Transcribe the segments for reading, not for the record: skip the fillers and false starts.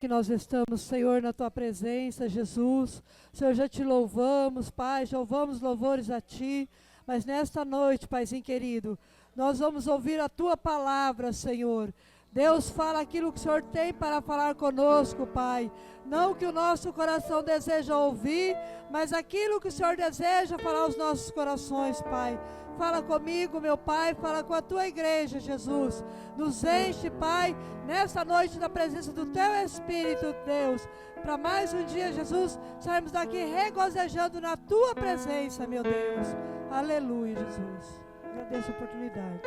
Que nós estamos, Senhor, na Tua presença, Jesus. Senhor, já Te louvamos, Pai, já louvamos louvores a Ti. Mas nesta noite, Paizinho querido, nós vamos ouvir a Tua palavra, Senhor. Deus, fala aquilo que o Senhor tem para falar conosco, Pai. Não que o nosso coração deseja ouvir, mas aquilo que o Senhor deseja falar aos nossos corações, Pai. Fala comigo, meu Pai, fala com a Tua igreja, Jesus. Nos enche, Pai, nesta noite da presença do Teu Espírito, Deus. Para mais um dia, Jesus, sairmos daqui regozijando na Tua presença, meu Deus. Aleluia, Jesus. Agradeço a oportunidade.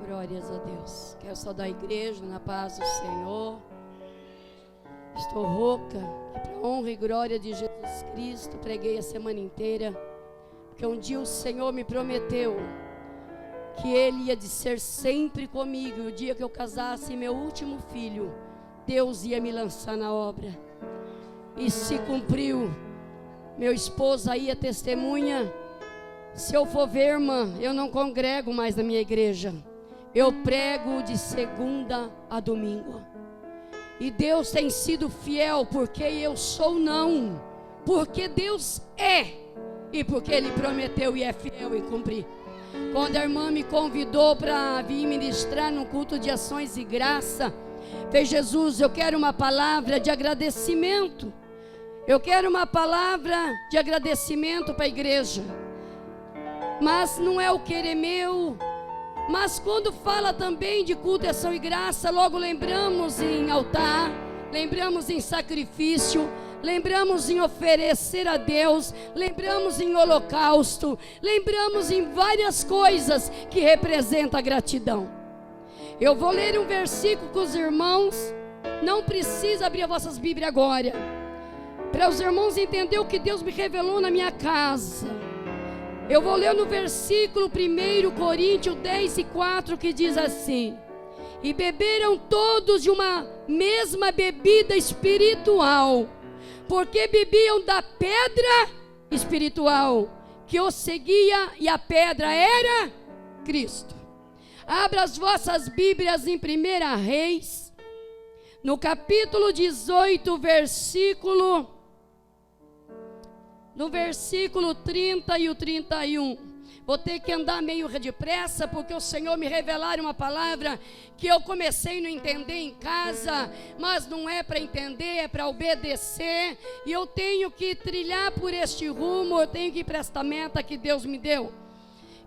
Glórias a Deus. Quero saudar a igreja na paz do Senhor. Estou rouca, que para honra e glória de Jesus Cristo preguei a semana inteira, porque um dia o Senhor me prometeu que Ele ia de ser sempre comigo, e o dia que eu casasse meu último filho, Deus ia me lançar na obra, e se cumpriu. Meu esposo aí é testemunha. Se eu for ver, irmã, eu não congrego mais na minha igreja, eu prego de segunda a domingo. E Deus tem sido fiel, porque eu sou não, porque Deus é, e porque Ele prometeu e é fiel em cumprir. Quando a irmã me convidou para vir ministrar no culto de ações e graça, fez Jesus, eu quero uma palavra de agradecimento. Eu quero uma palavra de agradecimento para a igreja. Mas não é o querer meu. Mas quando fala também de culto, ação e graça, logo lembramos em altar, lembramos em sacrifício, lembramos em oferecer a Deus, lembramos em holocausto, lembramos em várias coisas que representam a gratidão. Eu vou ler um versículo com os irmãos, não precisa abrir as vossas Bíblias agora, para os irmãos entenderem o que Deus me revelou na minha casa. Eu vou ler no versículo 1 Coríntios 10:4, que diz assim: e beberam todos de uma mesma bebida espiritual, porque bebiam da pedra espiritual que os seguia, e a pedra era Cristo. Abra as vossas Bíblias em 1 Reis, no capítulo 18, no versículo 30 e o 31. Vou ter que andar meio depressa, porque o Senhor me revelaram uma palavra que eu comecei a não entender em casa, mas não é para entender, é para obedecer, e eu tenho que trilhar por este rumo, eu tenho que ir para esta meta que Deus me deu,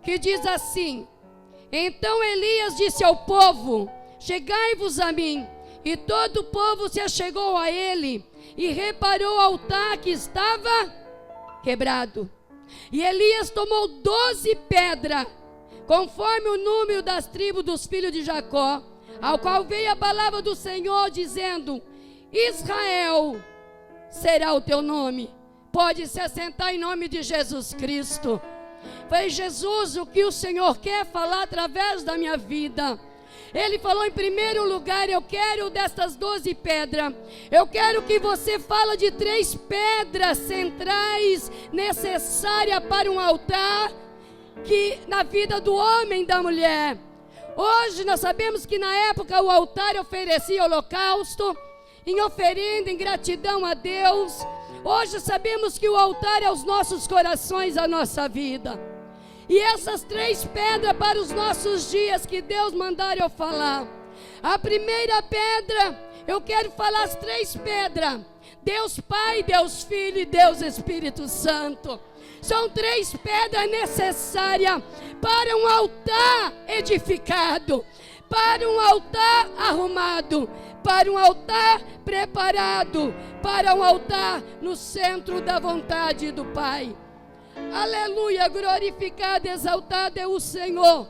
que diz assim: então Elias disse ao povo: chegai-vos a mim. E todo o povo se achegou a ele, e reparou o altar que estava quebrado. E Elias tomou 12 pedras, conforme o número das tribos dos filhos de Jacó, ao qual veio a palavra do Senhor, dizendo: Israel será o teu nome. Pode se assentar em nome de Jesus Cristo. Foi Jesus o que o Senhor quer falar através da minha vida. Ele falou em primeiro lugar: eu quero destas 12 pedras, eu quero que você fale de 3 pedras centrais necessárias para um altar, que na vida do homem e da mulher. Hoje nós sabemos que na época o altar oferecia holocausto, em oferenda, em gratidão a Deus. Hoje sabemos que o altar é os nossos corações, a nossa vida. E essas 3 pedras para os nossos dias que Deus mandar eu falar. A primeira pedra, eu quero falar as 3 pedras: Deus Pai, Deus Filho e Deus Espírito Santo. São 3 pedras necessárias para um altar edificado, para um altar arrumado, para um altar preparado, para um altar no centro da vontade do Pai. Aleluia, glorificado, exaltado é o Senhor.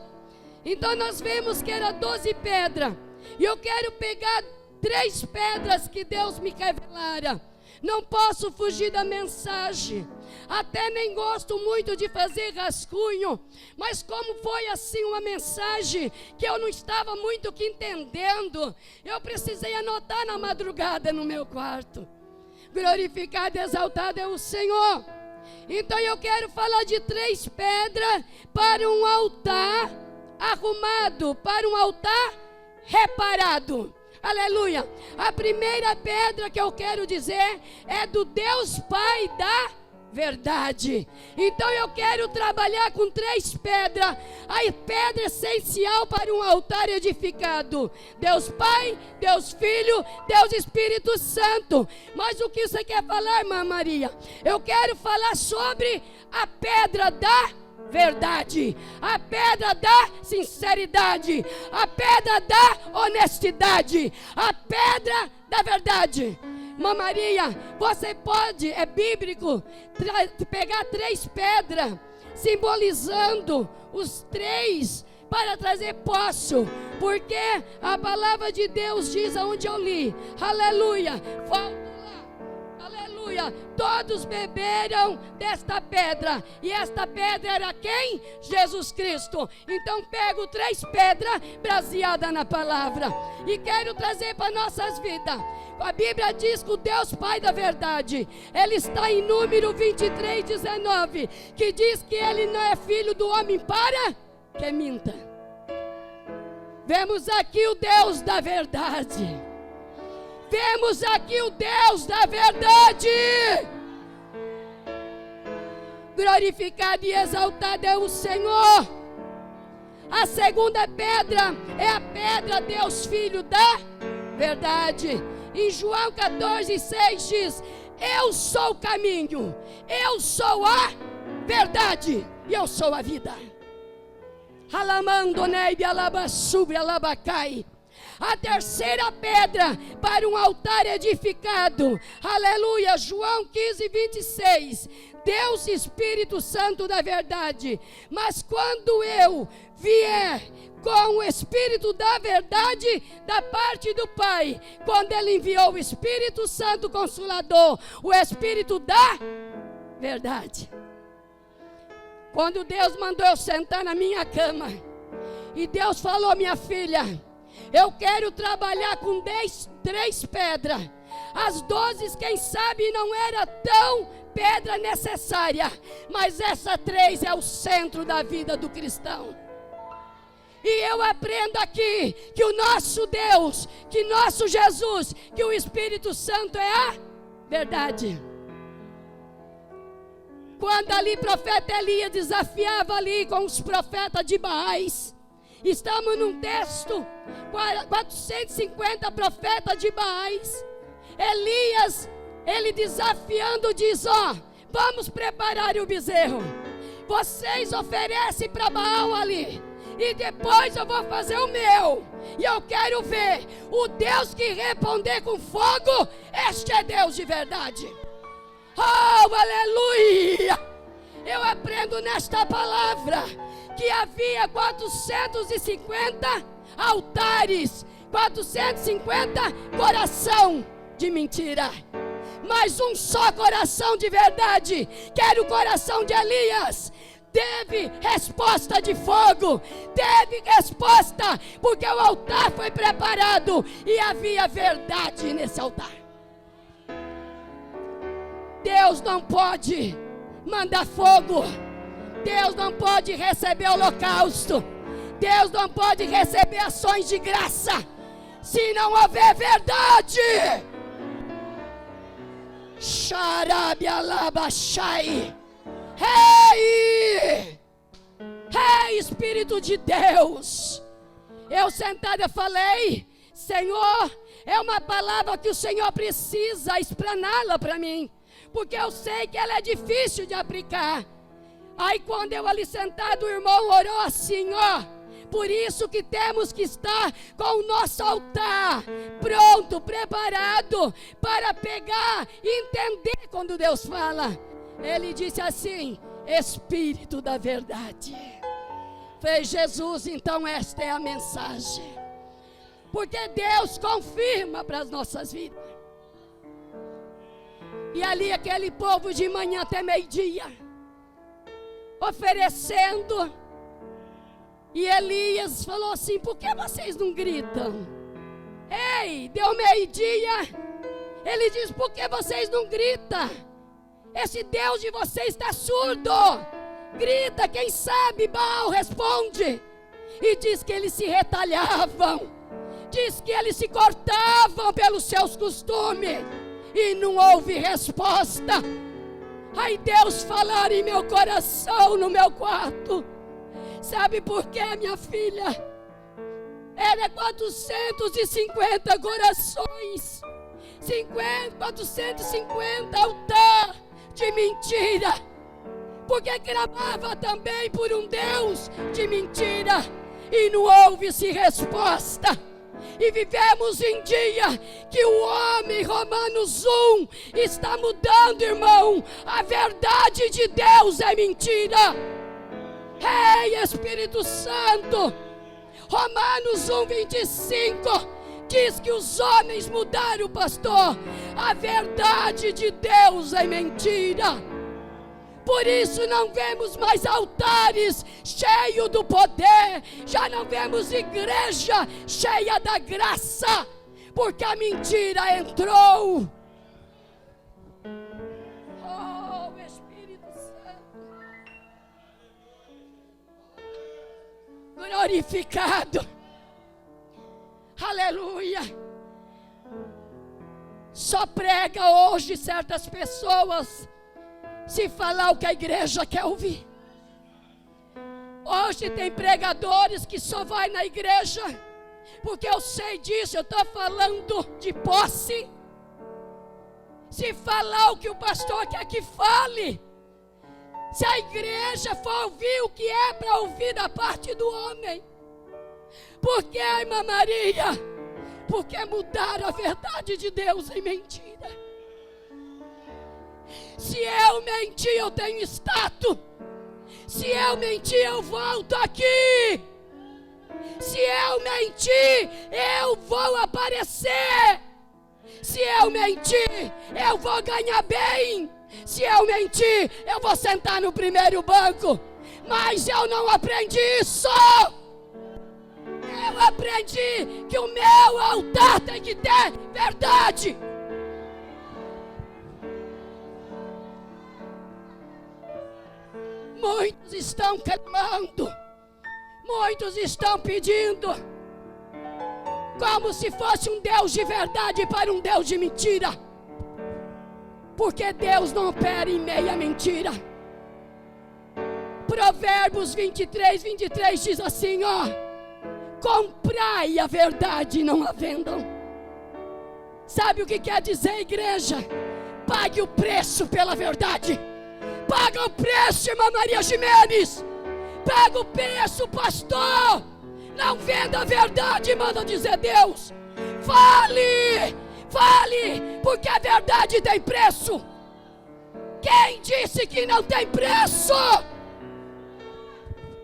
Então nós vemos que era 12 pedras, e eu quero pegar 3 pedras que Deus me revelara. Não posso fugir da mensagem, até nem gosto muito de fazer rascunho, mas como foi assim uma mensagem que eu não estava muito que entendendo, eu precisei anotar na madrugada no meu quarto. Glorificado, exaltado é o Senhor. Então eu quero falar de 3 pedras para um altar arrumado, para um altar reparado. Aleluia. A primeira pedra que eu quero dizer é do Deus Pai da verdade. Então eu quero trabalhar com 3 pedras. A pedra essencial para um altar edificado: Deus Pai, Deus Filho, Deus Espírito Santo. Mas o que você quer falar, irmã Maria? Eu quero falar sobre a pedra da verdade, a pedra da sinceridade, a pedra da honestidade, a pedra da verdade. Irmã Maria, você pode, é bíblico, pegar 3 pedras, simbolizando os 3 para trazer poço, porque a palavra de Deus diz aonde eu li, aleluia, volta lá, aleluia, todos beberam desta pedra, e esta pedra era quem? Jesus Cristo. Então pego 3 pedras baseadas na palavra, e quero trazer para nossas vidas. A Bíblia diz que o Deus Pai da verdade, Ele está em Número 23:19, que diz que Ele não é filho do homem para que minta. Vemos aqui o Deus da verdade. Vemos aqui o Deus da verdade. Glorificado e exaltado é o Senhor. A segunda pedra é a pedra Deus Filho da verdade. Em João 14:6 diz: eu sou o caminho, eu sou a verdade e eu sou a vida. A terceira pedra para um altar edificado, aleluia, João 15:26, Deus Espírito Santo da verdade. Mas quando eu vier com o Espírito da verdade da parte do Pai, quando Ele enviou o Espírito Santo Consolador, o Espírito da verdade. Quando Deus mandou eu sentar na minha cama, e Deus falou: minha filha, eu quero trabalhar com 3 pedras. As 12, quem sabe, não era tão pedra necessária, mas essa 3 é o centro da vida do cristão. E eu aprendo aqui que o nosso Deus, que nosso Jesus, que o Espírito Santo é a verdade. Quando ali profeta Elias desafiava ali com os profetas de Baais, estamos num texto, 450 profetas de Baais, Elias, ele desafiando, diz: ó, vamos preparar o bezerro, vocês oferecem para Baal ali, e depois eu vou fazer o meu, e eu quero ver o Deus que responder com fogo. Este é Deus de verdade. Oh, aleluia! Eu aprendo nesta palavra que havia 450 altares, 450 coração de mentira, mas um só coração de verdade, que era o coração de Elias. Teve resposta de fogo, teve resposta, porque o altar foi preparado e havia verdade nesse altar. Deus não pode mandar fogo, Deus não pode receber holocausto, Deus não pode receber ações de graça, se não houver verdade. Xarabialabachai. Ei, Espírito de Deus, eu sentada falei: Senhor, é uma palavra que o Senhor precisa explaná-la para mim, porque eu sei que ela é difícil de aplicar. Aí quando eu ali sentado, o irmão orou assim: ó, por isso que temos que estar com o nosso altar pronto, preparado para pegar e entender quando Deus fala. Ele disse assim: Espírito da verdade. Fez Jesus, então esta é a mensagem, porque Deus confirma para as nossas vidas. E ali aquele povo de manhã até meio-dia oferecendo, e Elias falou assim: por que vocês não gritam? Ei, deu meio-dia, ele diz: por que vocês não gritam? Esse Deus de vocês está surdo. Grita, quem sabe Baal responde. E diz que eles se retalhavam, Diz que eles se cortavam pelos seus costumes e não houve resposta. Aí Deus falar em meu coração, no meu quarto. Sabe por quê, minha filha? Era 450 corações, 450 altar de mentira, porque clamava também por um Deus de mentira, e não houve-se resposta. E vivemos em dia que o homem, Romanos 1, está mudando, irmão. A verdade de Deus é mentira. Ei, Espírito Santo, Romanos 1, 25 diz que os homens mudaram, pastor. A verdade de Deus é mentira. Por isso não vemos mais altares cheios do poder, já não vemos igreja cheia da graça, porque a mentira entrou. Oh, Espírito Santo, glorificado, aleluia. Só prega hoje certas pessoas se falar o que a igreja quer ouvir. Hoje tem pregadores que só vai na igreja porque eu sei disso, eu estou falando de posse. Se falar o que o pastor quer que fale, se a igreja for ouvir o que é para ouvir da parte do homem. Por que, irmã Maria? Porque mudaram a verdade de Deus em mentira. Se eu mentir, eu tenho status. Se eu mentir, eu volto aqui. Se eu mentir, eu vou aparecer. Se eu mentir, eu vou ganhar bem. Se eu mentir, eu vou sentar no primeiro banco. Mas eu não aprendi isso. Eu aprendi que o meu altar tem que ter verdade. Muitos estão clamando, muitos estão pedindo, como se fosse um Deus de verdade para um Deus de mentira, porque Deus não opera em meia mentira. Provérbios 23, 23 diz assim, ó: comprai a verdade e não a vendam. Sabe o que quer dizer, igreja? Pague o preço pela verdade. Paga o preço, irmã Maria Jimenez. Paga o preço, pastor. Não venda a verdade, manda dizer Deus. Fale, fale, porque a verdade tem preço. Quem disse que não tem preço?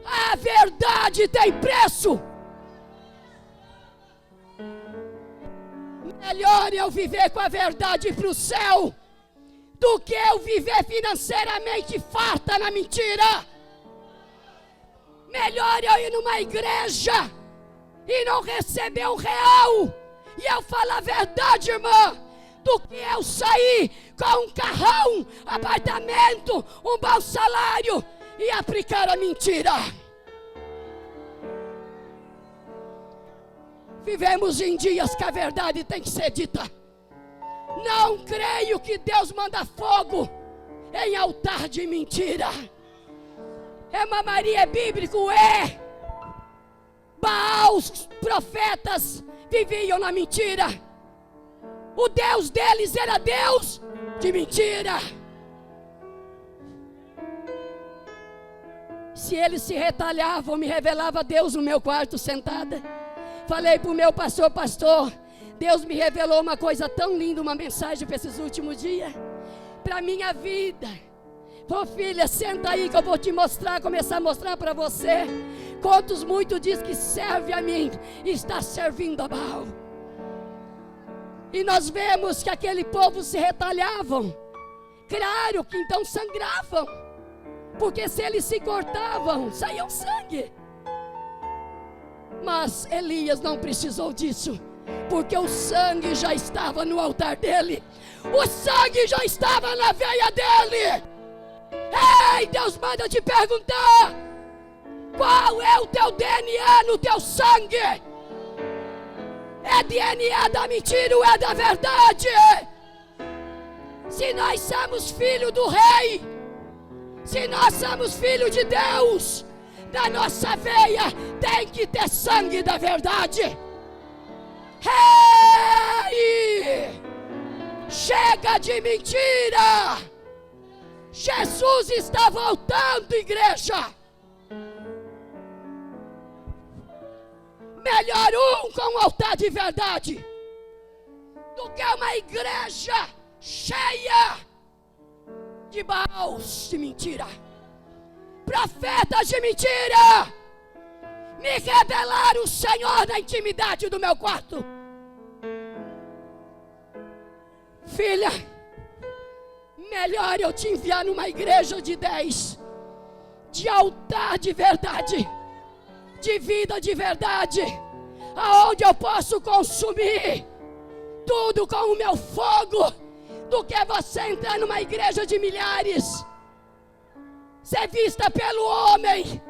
A verdade tem preço. Melhor eu viver com a verdade para o céu do que eu viver financeiramente farta na mentira. Melhor eu ir numa igreja e não receber R$1 e eu falar a verdade, irmã, do que eu sair com um carrão, apartamento, um bom salário e aplicar a mentira. Vivemos em dias que a verdade tem que ser dita. Não creio que Deus manda fogo em altar de mentira. Irmã Maria, é bíblico? É. Baal, os profetas viviam na mentira. O Deus deles era Deus de mentira. Se eles se retalhavam, me revelava Deus no meu quarto sentada. Falei para o meu pastor, Deus me revelou uma coisa tão linda, uma mensagem para esses últimos dias, para a minha vida. Ô filha, senta aí que eu vou te mostrar, começar a mostrar para você. Quantos muitos diz que serve a mim e está servindo a Baal. E nós vemos que aquele povo se retalhavam. Claro que então sangravam, porque se eles se cortavam, saía sangue. Mas Elias não precisou disso, porque o sangue já estava no altar dele. O sangue já estava na veia dele. Ei, Deus manda te perguntar: qual é o teu DNA no teu sangue? É DNA da mentira ou é da verdade? Se nós somos filhos do rei, se nós somos filhos de Deus, na nossa veia tem que ter sangue da verdade. Ei! Chega de mentira! Jesus está voltando, igreja. Melhor com um altar de verdade do que uma igreja cheia de baús de mentira, profetas de mentira. Me revelaram o Senhor na intimidade do meu quarto. Filha, melhor eu te enviar numa igreja de 10, de altar de verdade, de vida de verdade, aonde eu posso consumir tudo com o meu fogo, do que você entrar numa igreja de milhares, ser vista pelo homem,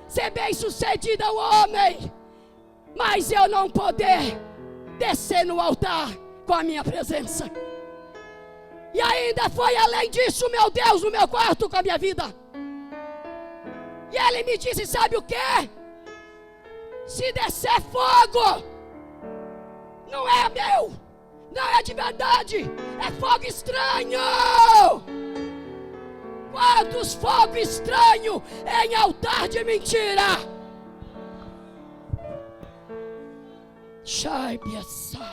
ser bem sucedida o homem, mas eu não poder descer no altar com a minha presença. E ainda foi além disso, meu Deus, no meu quarto com a minha vida. E ele me disse, sabe o que? Se descer fogo, não é meu, não é de verdade, é fogo estranho. Quantos fogos estranhos em altar de mentira? Shaibiasa,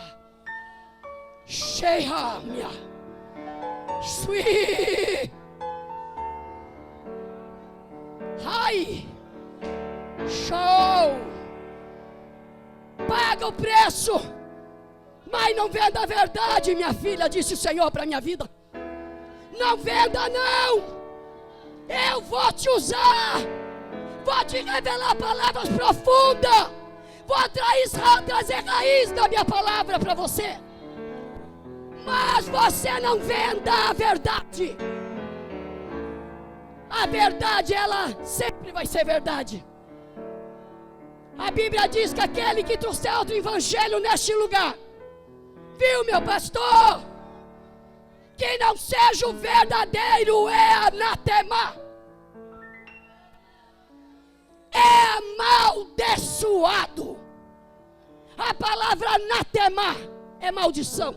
Sheihamia, Sui, Ai, show. Paga o preço, mas não venda a verdade, minha filha, disse o Senhor para minha vida. Não venda não. Eu vou te usar, vou te revelar palavras profundas, vou trazer raiz da minha palavra para você. Mas você não venda a verdade. A verdade, ela sempre vai ser verdade. A Bíblia diz que aquele que trouxer outro evangelho neste lugar, viu, meu pastor, que não seja o verdadeiro, é anatema, é amaldiçoado. A palavra anatema é maldição.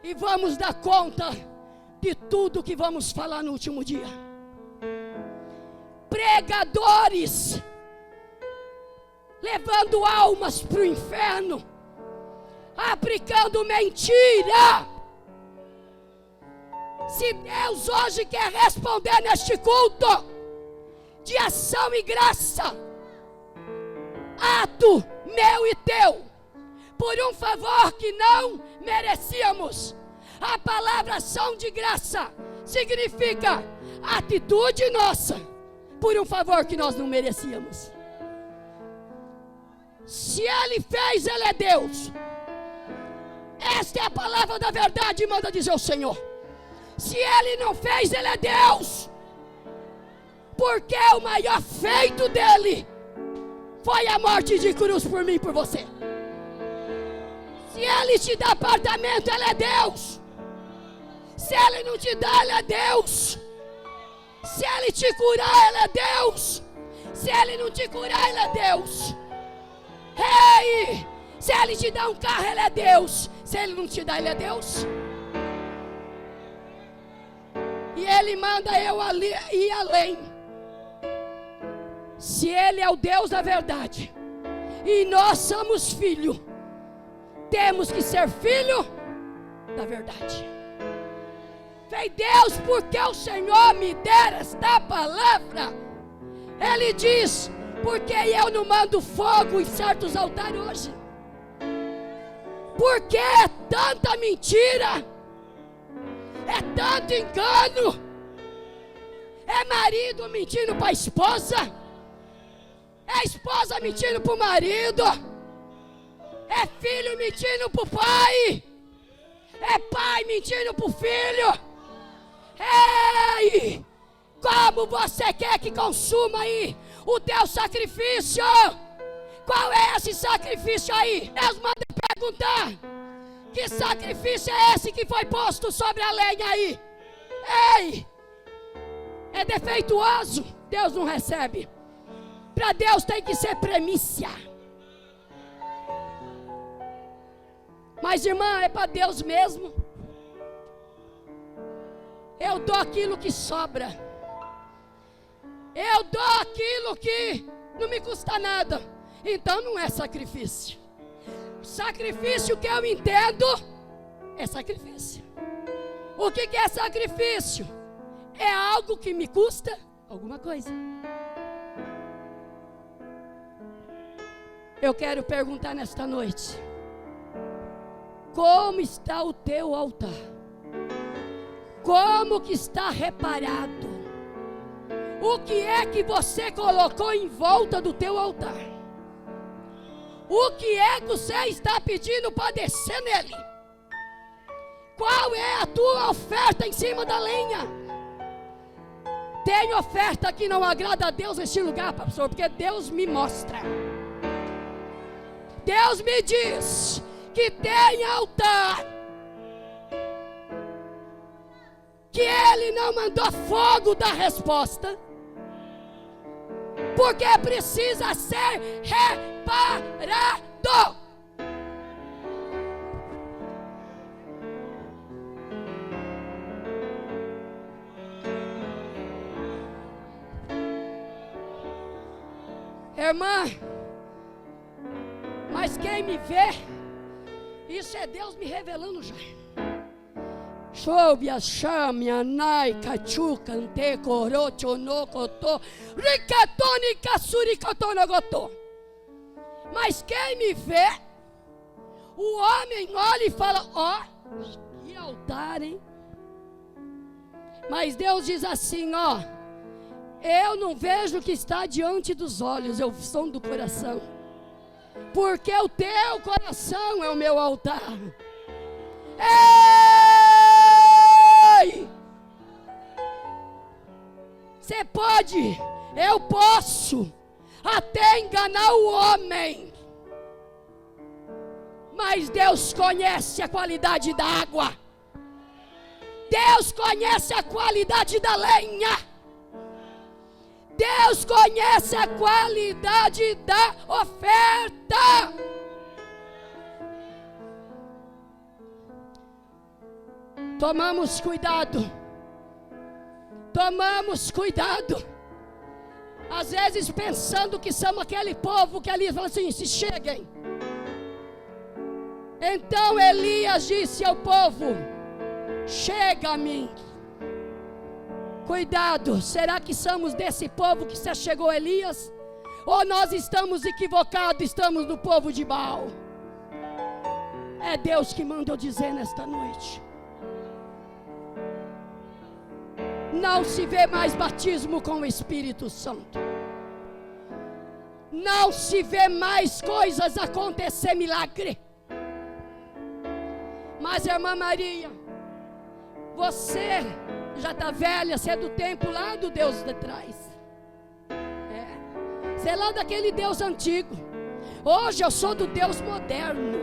E vamos dar conta de tudo que vamos falar no último dia. Pregadores levando almas para o inferno, aplicando mentira. Se Deus hoje quer responder neste culto de ação e graça, ato meu e teu, por um favor que não merecíamos. A palavra ação de graça significa atitude nossa por um favor que nós não merecíamos. Se Ele fez, Ele é Deus. Esta é a palavra da verdade, manda dizer o Senhor. Se Ele não fez, Ele é Deus. Porque o maior feito dEle foi a morte de cruz por mim e por você. Se Ele te dá apartamento, Ele é Deus. Se Ele não te dá, Ele é Deus. Se Ele te curar, Ele é Deus. Se Ele não te curar, Ele é Deus. Ei, se Ele te dá um carro, Ele é Deus. Se Ele não te dá, Ele é Deus. E Ele manda eu ir além. Se Ele é o Deus da verdade e nós somos filho, temos que ser filho da verdade. Foi Deus, porque o Senhor me der esta palavra. Ele diz, porque eu não mando fogo em certos altares hoje. Porque é tanta mentira, é tanto engano. É marido mentindo para a esposa, é esposa mentindo para o marido, é filho mentindo para o pai, é pai mentindo para o filho. Ei, como você quer que consuma aí o teu sacrifício? Qual é esse sacrifício aí? Deus manda perguntar. Que sacrifício é esse que foi posto sobre a lenha aí? Ei! É defeituoso, Deus não recebe. Para Deus tem que ser premissa. Mas irmã, é para Deus mesmo. Eu dou aquilo que sobra. Eu dou aquilo que não me custa nada. Então não é sacrifício. Sacrifício que eu entendo é sacrifício. O que é sacrifício? É algo que me custa alguma coisa. Eu quero perguntar nesta noite: como está o teu altar? Como que está reparado? O que é que você colocou em volta do teu altar? O que é que você está pedindo para descer nele? Qual é a tua oferta em cima da lenha? Tem oferta que não agrada a Deus neste lugar, pastor, porque Deus me mostra. Deus me diz que tem altar que Ele não mandou fogo da resposta, porque precisa ser reparado. Irmã, mas quem me vê, isso é Deus me revelando já. Choubia chamia nai cachuca ante corocho no coto ricatoni kasuri kotonogoto. Mas quem me vê, o homem olha e fala: ó, que altar, hein? Mas Deus diz assim: ó, eu não vejo o que está diante dos olhos, eu som do coração. Porque o teu coração é o meu altar. Ei! Você pode, eu posso até enganar o homem, mas Deus conhece a qualidade da água. Deus conhece a qualidade da lenha. Deus conhece a qualidade da oferta. Tomamos cuidado. Tomamos cuidado. Às vezes pensando que somos aquele povo que ali fala assim: se cheguem. Então Elias disse ao povo: chega a mim. Cuidado, será que somos desse povo que se chegou a Elias? Ou nós estamos equivocados, estamos no povo de Baal? É Deus que manda eu dizer nesta noite. Não se vê mais batismo com o Espírito Santo. Não se vê mais coisas acontecer, milagre. Mas irmã Maria, você já está velha, você é do tempo lá do Deus de trás. Você é lá daquele Deus antigo. Hoje eu sou do Deus moderno.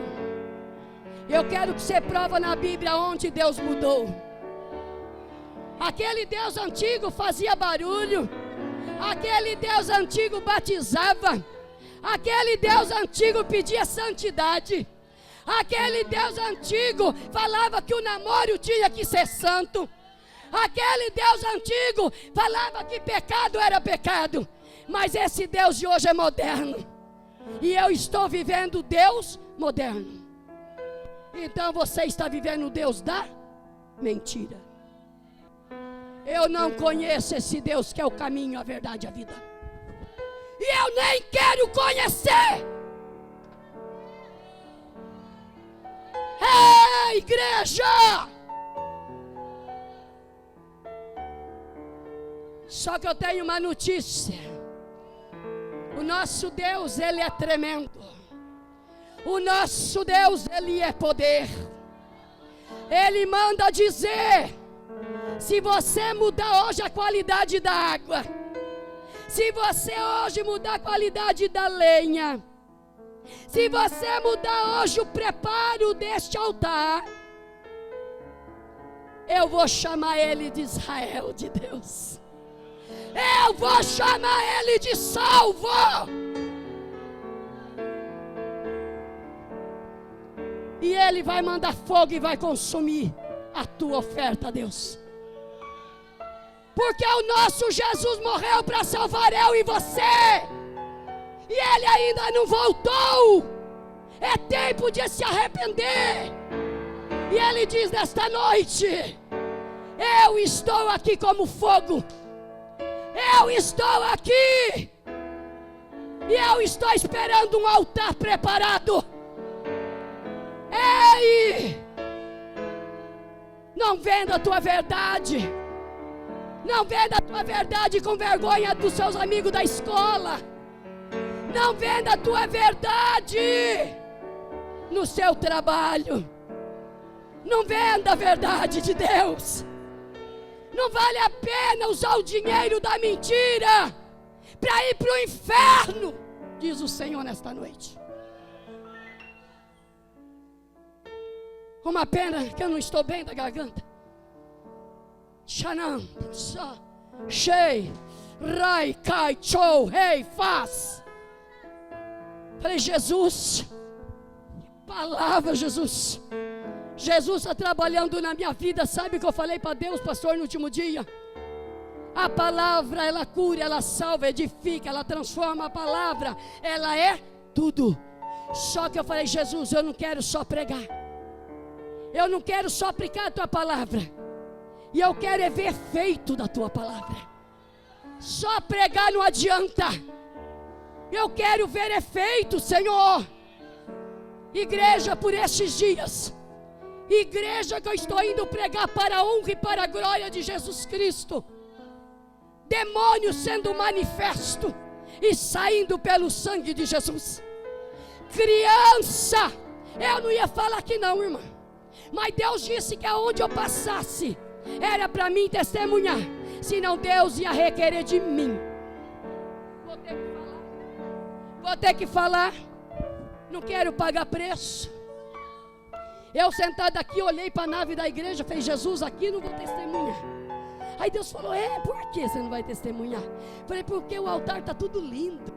Eu quero que você prova na Bíblia onde Deus mudou. Aquele Deus antigo fazia barulho. Aquele Deus antigo batizava. Aquele Deus antigo pedia santidade. Aquele Deus antigo falava que o namoro tinha que ser santo. Aquele Deus antigo falava que pecado era pecado. Mas esse Deus de hoje é moderno. E eu estou vivendo Deus moderno. Então você está vivendo o Deus da mentira. Eu não conheço esse Deus que é o caminho, a verdade e a vida. E eu nem quero conhecer. Ei, igreja! Só que eu tenho uma notícia. O nosso Deus, Ele é tremendo. O nosso Deus, Ele é poder. Ele manda dizer: se você mudar hoje a qualidade da água, se você hoje mudar a qualidade da lenha, Se você mudar hoje o preparo deste altar, eu vou chamar ele de Israel de Deus. Eu vou chamar ele de salvo. E ele vai mandar fogo e vai consumir a tua oferta, Deus. Porque o nosso Jesus morreu para salvar eu e você. E ele ainda não voltou. É tempo de se arrepender. E ele diz nesta noite: eu estou aqui como fogo. Eu estou aqui. E eu estou esperando um altar preparado. Ei! Não venda a tua verdade. Não venda a tua verdade com vergonha dos seus amigos da escola. Não venda a tua verdade no seu trabalho. Não venda a verdade de Deus. Não vale a pena usar o dinheiro da mentira para ir para o inferno, diz o Senhor nesta noite. Uma pena que eu não estou bem da garganta. Shanam, Shei, Rai, Kai, Chou, Rei, Faz. Falei, Jesus, palavra, Jesus. Jesus está trabalhando na minha vida. Sabe o que eu falei para Deus, pastor, no último dia? A palavra, ela cura, ela salva, edifica, ela transforma. A palavra, ela é tudo. Só que eu falei, Jesus, eu não quero só pregar. Eu não quero só aplicar a tua palavra. E eu quero é ver efeito da tua palavra. Só pregar não adianta. Eu quero ver efeito, Senhor. Igreja, por estes dias, igreja que eu estou indo pregar para a honra e para a glória de Jesus Cristo. Demônio sendo manifesto e saindo pelo sangue de Jesus. Criança, eu não ia falar aqui não, irmã. Mas Deus disse que aonde eu passasse era para mim testemunhar. Senão Deus ia requerer de mim. Vou ter que falar. Não quero pagar preço. Eu sentada aqui, olhei para a nave da igreja, falei, Jesus, aqui não vou testemunhar. Aí Deus falou, por que você não vai testemunhar? Falei, porque o altar está tudo lindo,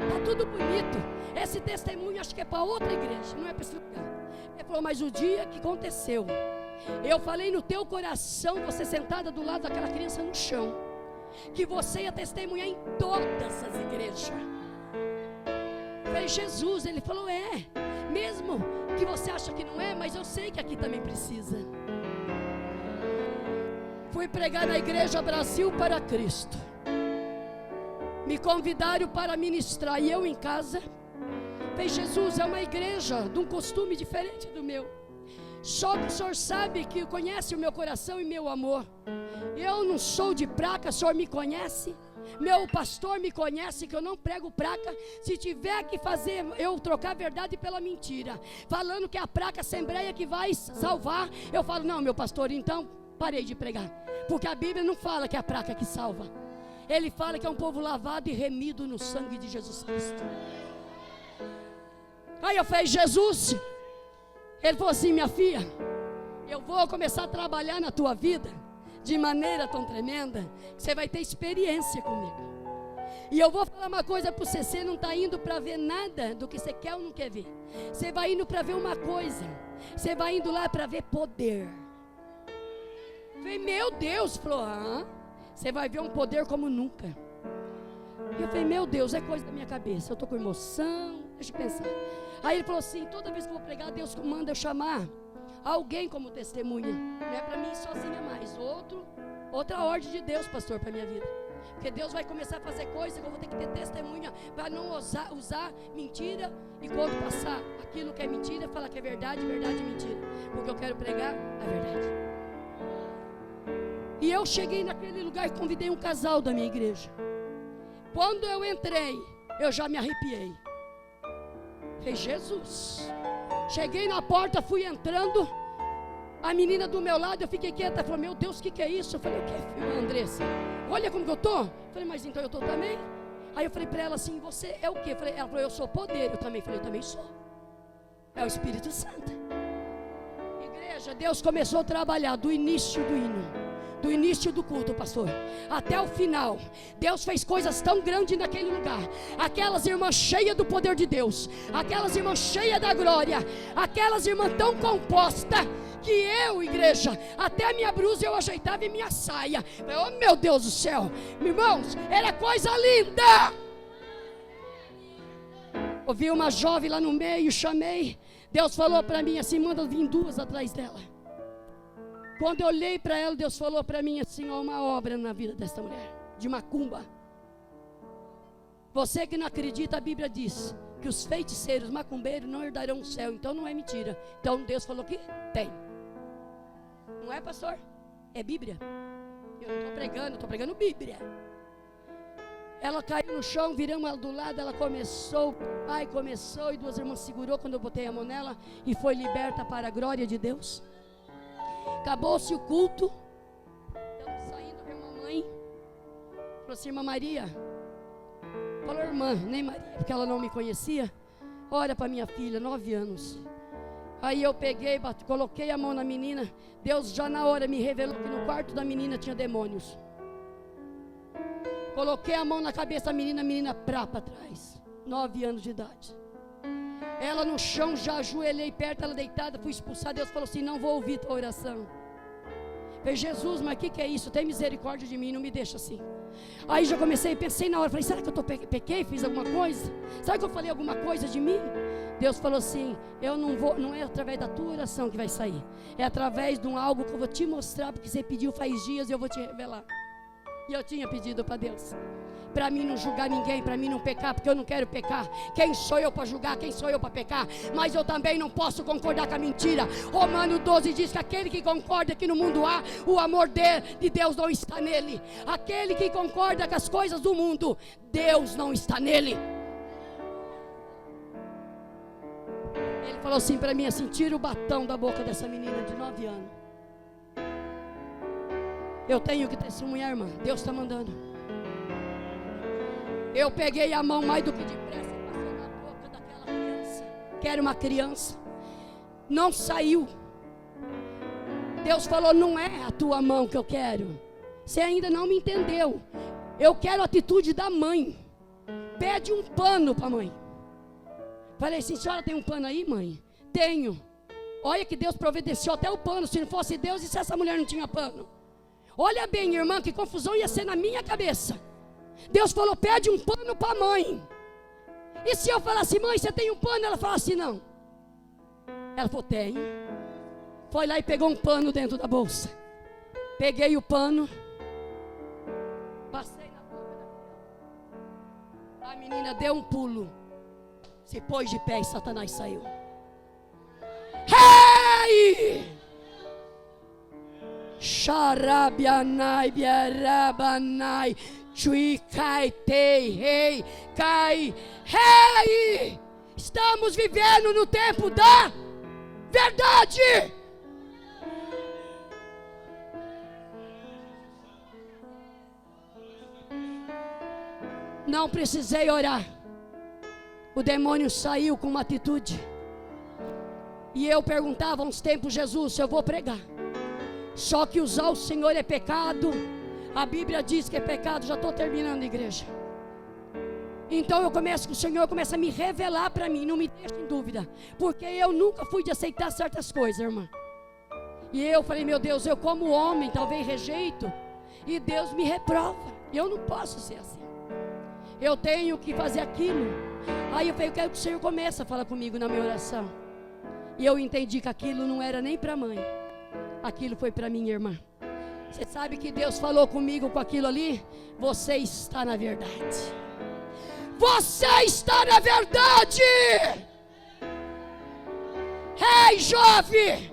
está tudo bonito. Esse testemunho acho que é para outra igreja, não é para esse lugar. Ele falou, mas o dia que aconteceu, eu falei no teu coração, você sentada do lado daquela criança no chão, que você ia testemunhar em todas as igrejas. Falei, Jesus, ele falou, mesmo que você acha que não é, mas eu sei que aqui também precisa. Fui pregar na igreja Brasil para Cristo. Me convidaram para ministrar e eu em casa. Falei, Jesus, é uma igreja de um costume diferente do meu. Só que o Senhor sabe que conhece o meu coração e meu amor. Eu não sou de praca, o Senhor me conhece. Meu pastor me conhece que eu não prego praca. Se tiver que fazer eu trocar a verdade pela mentira, falando que é a praca assembleia que vai salvar, eu falo, não, meu pastor, então parei de pregar. Porque a Bíblia não fala que é a praca que salva. Ele fala que é um povo lavado e remido no sangue de Jesus Cristo. Aí eu falei, Jesus. Ele falou assim, minha filha, eu vou começar a trabalhar na tua vida de maneira tão tremenda que você vai ter experiência comigo. E eu vou falar uma coisa para você, você não está indo para ver nada do que você quer ou não quer ver. Você vai indo para ver uma coisa, você vai indo lá para ver poder. Eu falei, meu Deus, falou, você vai ver um poder como nunca. E eu falei, meu Deus, é coisa da minha cabeça, eu estou com emoção, deixa eu pensar. Aí ele falou assim, toda vez que eu vou pregar, Deus manda eu chamar alguém como testemunha. Não é para mim sozinha mais. Outra ordem de Deus, pastor, para minha vida. Porque Deus vai começar a fazer coisa que eu vou ter que ter testemunha para não usar mentira. E quando passar aquilo que é mentira, falar que é verdade, verdade e mentira. Porque eu quero pregar a verdade. E eu cheguei naquele lugar e convidei um casal da minha igreja. Quando eu entrei, eu já me arrepiei. Falei, Jesus. Cheguei na porta, fui entrando. A menina do meu lado, eu fiquei quieta. Falou, meu Deus, o que é isso? Eu falei, o que, Andressa? Olha como que eu estou. Falei, mas então eu estou também. Aí eu falei para ela assim, você é o quê? Ela falou, eu sou poder. Eu também falei, eu também sou. É o Espírito Santo. Igreja, Deus começou a trabalhar do início do hino, do início do culto, pastor, até o final. Deus fez coisas tão grandes naquele lugar. Aquelas irmãs cheias do poder de Deus, aquelas irmãs cheias da glória, aquelas irmãs tão compostas, que eu, igreja, até a minha blusa eu ajeitava e minha saia. Oh meu Deus do céu, irmãos, era coisa linda. Ouvi uma jovem lá no meio, chamei. Deus falou para mim assim, manda vir duas atrás dela. Quando eu olhei para ela, Deus falou para mim assim, ó, uma obra na vida desta mulher, de macumba. Você que não acredita, a Bíblia diz que os feiticeiros, macumbeiros não herdarão o céu. Então não é mentira. Então Deus falou que tem. Não é, pastor? É Bíblia. Eu não estou pregando Bíblia. Ela caiu no chão, viramos ela do lado, ela começou, o pai começou e duas irmãs segurou quando eu botei a mão nela e foi liberta para a glória de Deus. Acabou-se o culto. Estamos saindo, veio uma mãe. Falou assim, irmã Maria. Falou irmã, nem Maria, porque ela não me conhecia. Olha para minha filha, 9 anos. Aí eu peguei, coloquei a mão na menina. Deus já na hora me revelou que no quarto da menina tinha demônios. Coloquei a mão na cabeça da menina, a menina para trás, 9 anos de idade. Ela no chão, já ajoelhei perto, ela deitada, fui expulsar. Deus falou assim, não vou ouvir tua oração. Falei, Jesus, mas o que é isso? Tem misericórdia de mim, não me deixa assim. Aí já comecei, pensei na hora, falei, será que eu pequei, fiz alguma coisa? Será que eu falei alguma coisa de mim? Deus falou assim, eu não vou, não é através da tua oração que vai sair. É através de algo que eu vou te mostrar, porque você pediu faz dias e eu vou te revelar. E eu tinha pedido para Deus, para mim não julgar ninguém, para mim não pecar, porque eu não quero pecar. Quem sou eu para julgar? Quem sou eu para pecar? Mas eu também não posso concordar com a mentira. Romanos 12 diz que aquele que concorda que no mundo há, o amor de Deus não está nele. Aquele que concorda com as coisas do mundo, Deus não está nele. Ele falou assim para mim, assim, tira o batom da boca dessa menina de 9 anos. Eu tenho que testemunhar, irmã. Deus está mandando. Eu peguei a mão mais do que depressa e passei na boca daquela criança, que era uma criança. Não saiu. Deus falou, não é a tua mão que eu quero. Você ainda não me entendeu. Eu quero a atitude da mãe. Pede um pano para a mãe. Falei assim, senhora tem um pano aí, mãe? Tenho. Olha que Deus providenciou até o pano. Se não fosse Deus, e se essa mulher não tinha pano? Olha bem, irmã, que confusão ia ser na minha cabeça. Deus falou, pede um pano para a mãe. E se eu falasse, mãe, você tem um pano? Ela falasse, assim, não. Ela falou, tenho. Foi lá e pegou um pano dentro da bolsa. Peguei o pano, passei na boca da criança. A menina deu um pulo, se pôs de pé e Satanás saiu. Hey! Xarabianai, biarabanai, chui, cai, tei, rei, cai, rei. Estamos vivendo no tempo da verdade. Não precisei orar. O demônio saiu com uma atitude. E eu perguntava há uns tempos, Jesus, se eu vou pregar. Só que usar o Senhor é pecado. A Bíblia diz que é pecado. Já estou terminando, igreja. Então eu começo, o Senhor começa a me revelar para mim. Não me deixe em dúvida. Porque eu nunca fui de aceitar certas coisas, irmã. E eu falei, meu Deus, eu como homem talvez rejeito. E Deus me reprova. Eu não posso ser assim. Eu tenho que fazer aquilo. Aí eu falei, eu quero que o Senhor comece a falar comigo na minha oração. E eu entendi que aquilo não era nem para a mãe. Aquilo foi para minha irmã. Você sabe que Deus falou comigo com aquilo ali? Você está na verdade. Você está na verdade. Ei, jovem,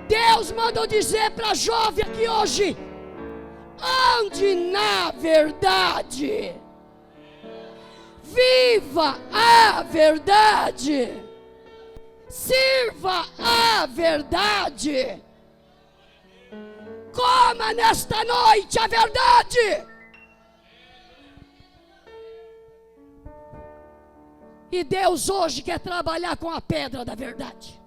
Deus mandou dizer para a jovem aqui hoje: ande na verdade. Viva a verdade. Sirva a verdade. Coma nesta noite a verdade. E Deus hoje quer trabalhar com a pedra da verdade.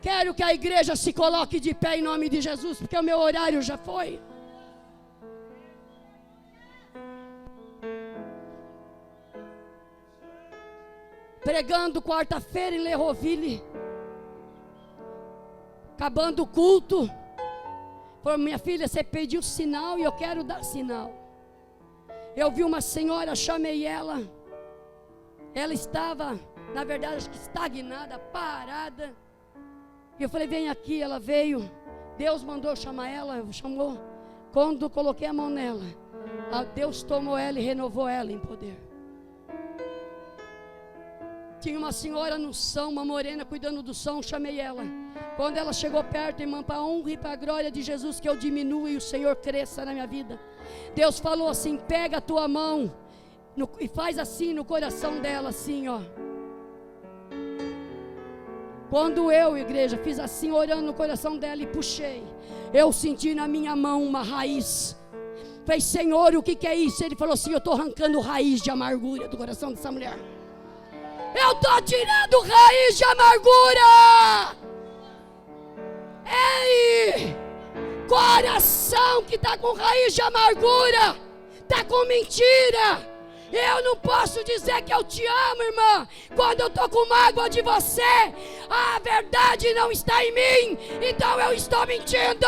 Quero que a igreja se coloque de pé em nome de Jesus, porque o meu horário já foi. Pregando quarta-feira em Lerroville. Acabando o culto. Falou, minha filha, você pediu sinal e eu quero dar sinal. Eu vi uma senhora, chamei ela. Ela estava, na verdade, acho que estagnada, parada. E eu falei, vem aqui, ela veio. Deus mandou eu chamar ela, chamou. Quando coloquei a mão nela, Deus tomou ela e renovou ela em poder. Tinha uma senhora no som, uma morena cuidando do som, chamei ela. Quando ela chegou perto, irmã, para a honra e para a glória de Jesus, que eu diminua e o Senhor cresça na minha vida. Deus falou assim, pega a tua mão e faz assim no coração dela, assim, ó. Quando eu, igreja, fiz assim, orando no coração dela e puxei, eu senti na minha mão uma raiz. Falei, Senhor, o que é isso? Ele falou assim, eu estou arrancando raiz de amargura do coração dessa mulher. Eu estou tirando raiz de amargura. Ei, coração que está com raiz de amargura, está com mentira. Eu não posso dizer que eu te amo, irmã, quando eu estou com mágoa de você. A verdade não está em mim, então eu estou mentindo.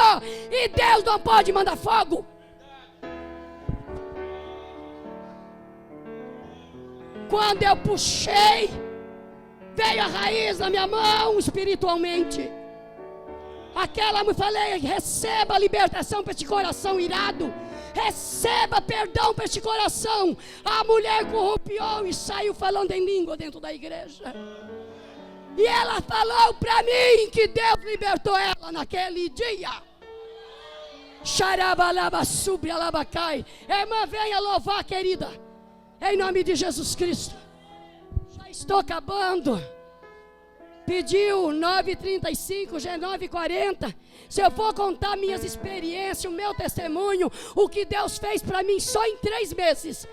E Deus não pode mandar fogo. Quando eu puxei, veio a raiz na minha mão espiritualmente. Aquela me falei, receba a libertação para este coração irado. Receba perdão para este coração. A mulher corrompiou e saiu falando em língua dentro da igreja. E ela falou para mim que Deus libertou ela naquele dia. Xarabalabasubrialabacai. Irmã, venha louvar, querida. Em nome de Jesus Cristo. Já estou acabando. Pediu 9h35, já é 9h40. Se eu for contar minhas experiências, o meu testemunho, o que Deus fez para mim só em 3 meses,